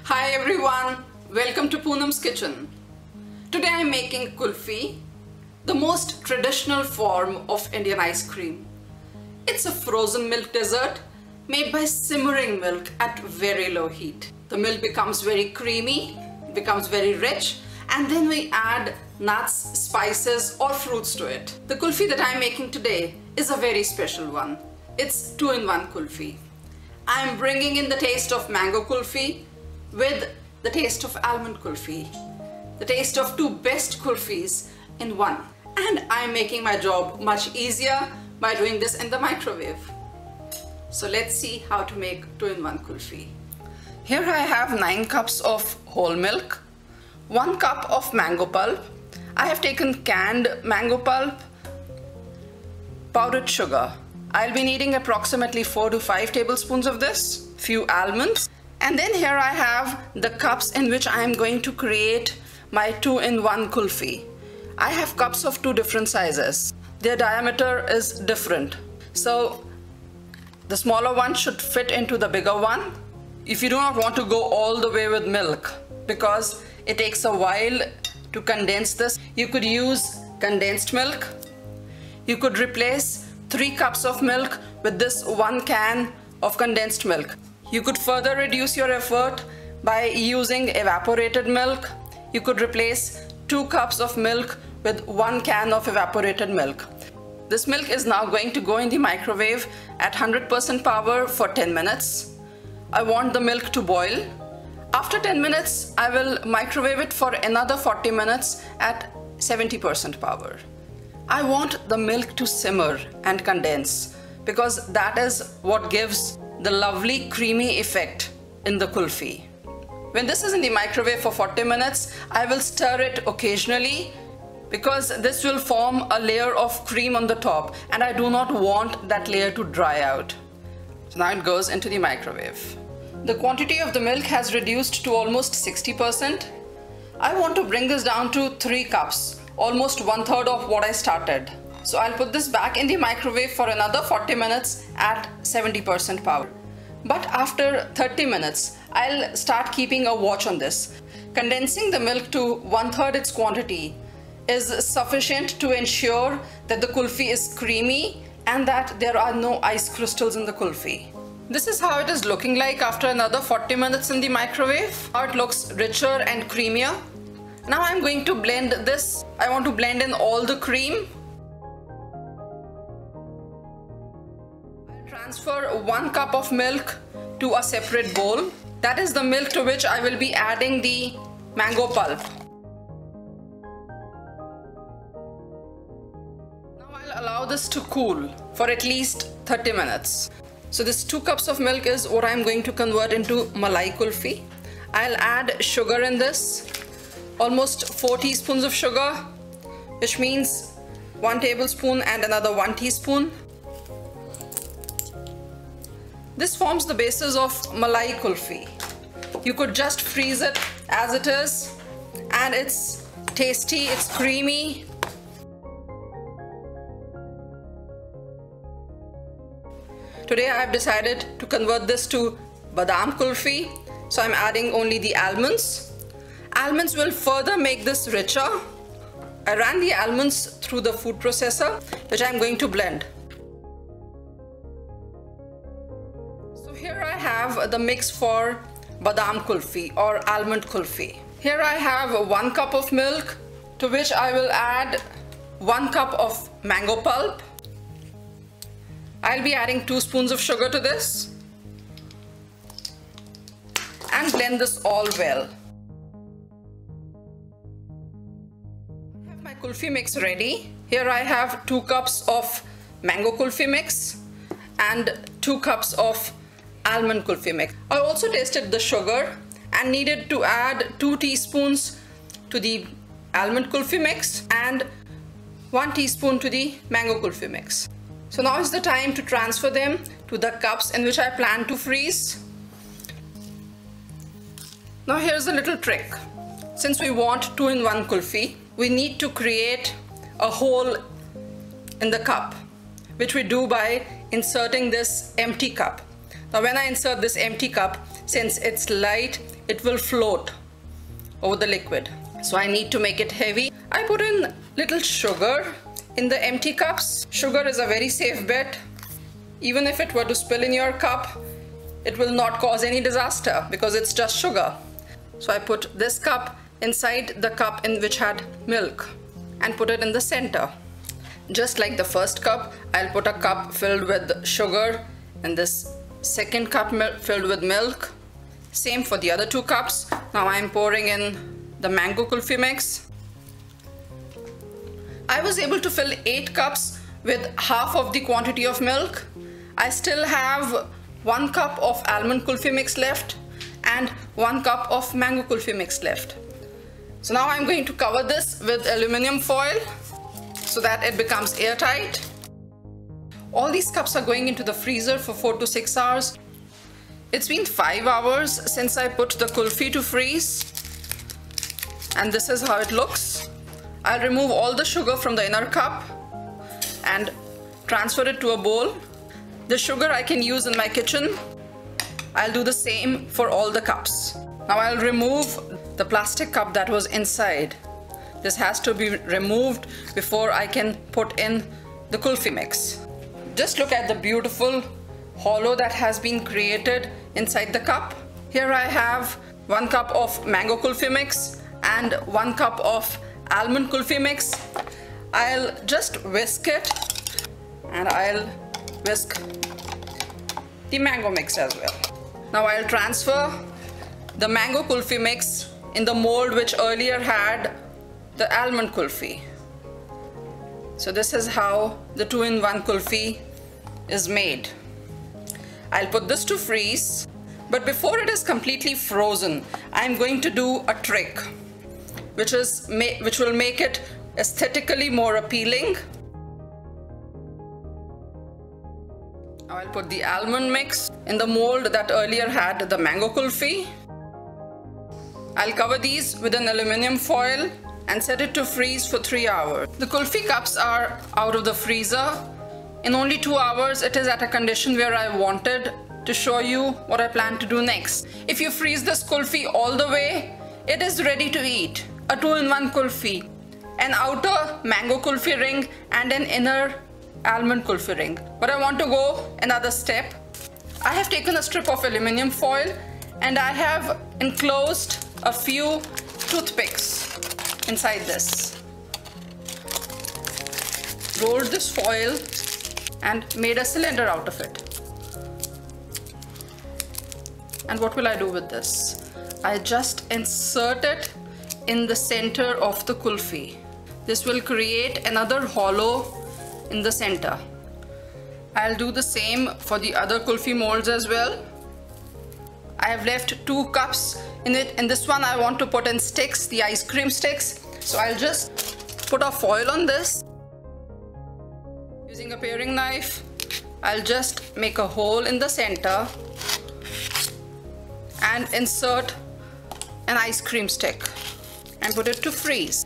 Hi everyone, welcome to Poonam's Kitchen. Today I am making kulfi, the most traditional form of Indian ice cream. It's a frozen milk dessert made by simmering milk at very low heat. The milk becomes very creamy, becomes very rich, and then we add nuts, spices or fruits to it. The kulfi that I am making today is a very special one. It's 2-in-1 kulfi. I am bringing in the taste of mango kulfi with the taste of almond kulfi, the taste of two best kulfis in one. And I am making my job much easier by doing this in the microwave. So let's see how to make 2-in-1 kulfi. Here I have 9 cups of whole milk, 1 cup of mango pulp. I have taken canned mango pulp, powdered sugar. I'll be needing approximately 4 to 5 tablespoons of this, few almonds. And then here I have the cups in which I am going to create my 2-in-1 kulfi. I have cups of 2 different sizes. Their diameter is different. So the smaller one should fit into the bigger one. If you do not want to go all the way with milk, because it takes a while to condense this, you could use condensed milk. You could replace 3 cups of milk with this 1 can of condensed milk. You could further reduce your effort by using evaporated milk. You could replace 2 cups of milk with 1 can of evaporated milk. This milk is now going to go in the microwave at 100% power for 10 minutes. I want the milk to boil. After 10 minutes, I will microwave it for another 40 minutes at 70% power. I want the milk to simmer and condense because that is what gives the lovely creamy effect in the kulfi. When this is in the microwave for 40 minutes, I will stir it occasionally because this will form a layer of cream on the top and I do not want that layer to dry out. So now it goes into the microwave. The quantity of the milk has reduced to almost 60%. I want to bring this down to 3 cups, almost 1/3 of what I started. So I'll put this back in the microwave for another 40 minutes at 70% power. But after 30 minutes, I'll start keeping a watch on this. Condensing the milk to 1/3 its quantity is sufficient to ensure that the kulfi is creamy and that there are no ice crystals in the kulfi. This is how it is looking like after another 40 minutes in the microwave. Now it looks richer and creamier. Now I'm going to blend this. I want to blend in all the cream. I'll transfer 1 cup of milk to a separate bowl. That is the milk to which I will be adding the mango pulp. Now I'll allow this to cool for at least 30 minutes. So this 2 cups of milk is what I'm going to convert into malai kulfi. I'll add sugar in this. Almost 4 teaspoons of sugar, which means 1 tablespoon and another 1 teaspoon. This forms the basis of malai kulfi. You could just freeze it as it is and it's tasty, it's creamy. Today I have decided to convert this to badam kulfi, so I'm adding only the almonds. Almonds will further make this richer. I ran the almonds through the food processor, which I'm going to blend. So here I have the mix for badam kulfi or almond kulfi. Here I have 1 cup of milk, to which I will add 1 cup of mango pulp. I'll be adding 2 spoons of sugar to this and blend this all well. My kulfi mix ready. Here I have 2 cups of mango kulfi mix and 2 cups of almond kulfi mix. I also tasted the sugar and needed to add 2 teaspoons to the almond kulfi mix and 1 teaspoon to the mango kulfi mix. So now is the time to transfer them to the cups in which I plan to freeze. Now here's a little trick. Since we want 2-in-1 kulfi, we need to create a hole in the cup, which we do by inserting this empty cup. Now when I insert this empty cup, since it's light, it will float over the liquid. So I need to make it heavy. I put in little sugar in the empty cups. Sugar is a very safe bet. Even if it were to spill in your cup, it will not cause any disaster because it's just sugar. So I put this cup inside the cup in which had milk and put it in the center. Just like the first cup, I'll put a cup filled with sugar and this second cup filled with milk. Same for the other 2 cups. Now I'm pouring in the mango kulfi mix. I was able to fill 8 cups with half of the quantity of milk. I still have 1 cup of almond kulfi mix left and 1 cup of mango kulfi mix left. So now I'm going to cover this with aluminum foil so that it becomes airtight. All these cups are going into the freezer for 4 to 6 hours. It's been 5 hours since I put the kulfi to freeze, and this is how it looks. I'll remove all the sugar from the inner cup and transfer it to a bowl. The sugar I can use in my kitchen. I'll do the same for all the cups. Now I'll remove the plastic cup that was inside. This has to be removed before I can put in the kulfi mix. Just look at the beautiful hollow that has been created inside the cup. Here I have 1 cup of mango kulfi mix and 1 cup of almond kulfi mix. I'll just whisk it and I'll whisk the mango mix as well. Now I'll transfer the mango kulfi mix in the mold which earlier had the almond kulfi. So this is how the 2-in-1 kulfi is made. I'll put this to freeze, but before it is completely frozen, I'm going to do a trick which will make it aesthetically more appealing. Now I'll put the almond mix in the mold that earlier had the mango kulfi. I'll cover these with an aluminum foil and set it to freeze for 3 hours. The kulfi cups are out of the freezer. In only 2 hours, it is at a condition where I wanted to show you what I plan to do next. If you freeze this kulfi all the way, it is ready to eat. A 2-in-1 kulfi, an outer mango kulfi ring and an inner almond kulfi ring. But I want to go another step. I have taken a strip of aluminum foil and I have enclosed a few toothpicks inside this. Rolled this foil and made a cylinder out of it. And what will I do with this? I just insert it in the center of the kulfi. This will create another hollow in the center. I'll do the same for the other kulfi molds as well. I have left 2 cups in it. In this one I want to put in sticks, the ice cream sticks. So I'll just put a foil on this. Using a paring knife, I'll just make a hole in the center and insert an ice cream stick and put it to freeze.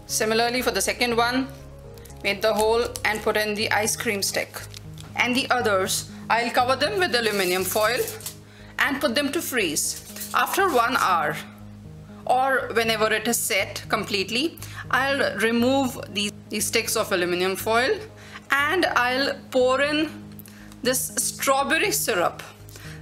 Similarly for the second one, made the hole and put in the ice cream stick. And the others, I'll cover them with aluminum foil and put them to freeze. After 1 hour or whenever it is set completely, I'll remove these sticks of aluminum foil and I'll pour in this strawberry syrup.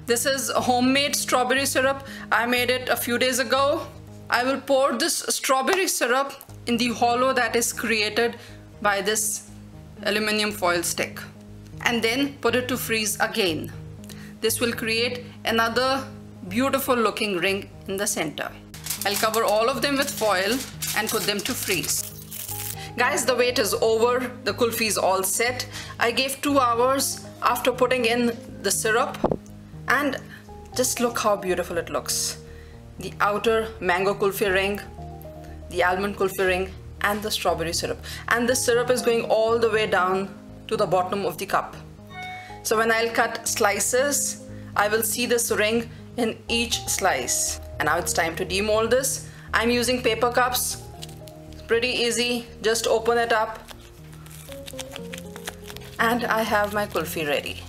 This is homemade strawberry syrup. I made it a few days ago. I will pour this strawberry syrup in the hollow that is created by this aluminum foil stick and then put it to freeze again. This will create another beautiful looking ring in the center. I'll cover all of them with foil and put them to freeze. Guys, the wait is over. The kulfi is all set. I gave 2 hours after putting in the syrup and just look how beautiful it looks. The outer mango kulfi ring, the almond kulfi ring and the strawberry syrup. And the syrup is going all the way down to the bottom of the cup. So when I'll cut slices, I will see this ring in each slice. And now it's time to demold this. I'm using paper cups. It's pretty easy. Just open it up. And I have my kulfi ready.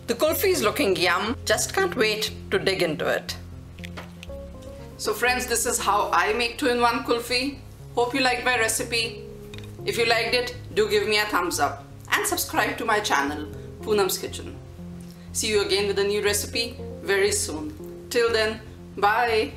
The kulfi is looking yum. Just can't wait to dig into it. So friends, this is how I make 2-in-1 kulfi. Hope you liked my recipe. If you liked it, do give me a thumbs up and subscribe to my channel, Poonam's Kitchen. See you again with a new recipe very soon. Till then, bye.